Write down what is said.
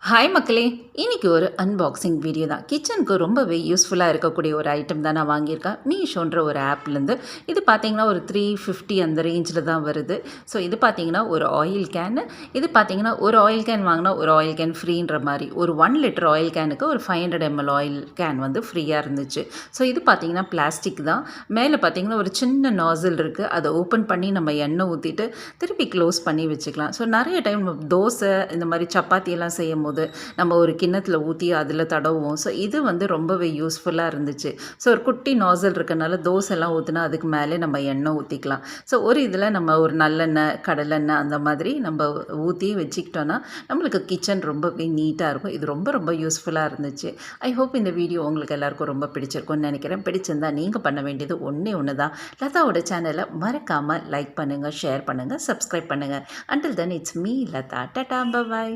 Hi மக்களே, இன்றைக்கி ஒரு அன்பாக்சிங் வீடியோ தான். கிச்சனுக்கு ரொம்பவே யூஸ்ஃபுல்லாக இருக்கக்கூடிய ஒரு ஐட்டம் தான் நான் வாங்கியிருக்கேன். மீஷோன்ற ஒரு ஆப்லேருந்து. இது பார்த்தீங்கன்னா ஒரு 350 அந்த ரேஞ்சில் தான் வருது. ஸோ இது பார்த்தீங்கன்னா ஒரு ஆயில் கேனு. இது பார்த்தீங்கன்னா ஒரு ஆயில் கேன் வாங்கினா ஒரு ஆயில் கேன் ஃப்ரீன்ற மாதிரி. ஒரு 1 லிட்டர் ஆயில் கேனுக்கு ஒரு 500 ml ஆயில் கேன் வந்து ஃப்ரீயாக இருந்துச்சு. ஸோ இது பார்த்தீங்கன்னா பிளாஸ்டிக் தான். மேலே பார்த்தீங்கன்னா ஒரு சின்ன நாசில் இருக்குது. அதை ஓப்பன் பண்ணி நம்ம எண்ணெய் ஊற்றிட்டு திருப்பி க்ளோஸ் பண்ணி வச்சுக்கலாம். ஸோ நிறைய டைம் தோசை இந்த மாதிரி சப்பாத்தியெல்லாம் செய்யும் போது நம்ம ஒரு கிண்ணத்தில் ஊற்றி அதில் தடவுவோம். ஸோ இது வந்து ரொம்பவே யூஸ்ஃபுல்லாக இருந்துச்சு. ஸோ ஒரு குட்டி நாசல் இருக்கனால தோசைலாம் ஊற்றினா அதுக்கு மேலே நம்ம எண்ணெய் ஊற்றிக்கலாம். ஸோ ஒரு இதில் நம்ம ஒரு நல்லெண்ணெய் கடலெண்ணெய் அந்த மாதிரி நம்ம ஊற்றி வச்சுக்கிட்டோன்னா நம்மளுக்கு கிச்சன் ரொம்பவே நீட்டாக இருக்கும். இது ரொம்ப ரொம்ப யூஸ்ஃபுல்லாக இருந்துச்சு. ஐ ஹோப் இந்த வீடியோ உங்களுக்கு எல்லாருக்கும் ரொம்ப பிடிச்சிருக்கும்னு நினைக்கிறேன். பிடிச்சிருந்தா நீங்கள் பண்ண வேண்டியது ஒன்று தான். லதாவோட சேனலை மறக்காமல் லைக் பண்ணுங்கள், ஷேர் பண்ணுங்கள், சப்ஸ்கிரைப் பண்ணுங்கள். Until then it's me Latha. Tata, by.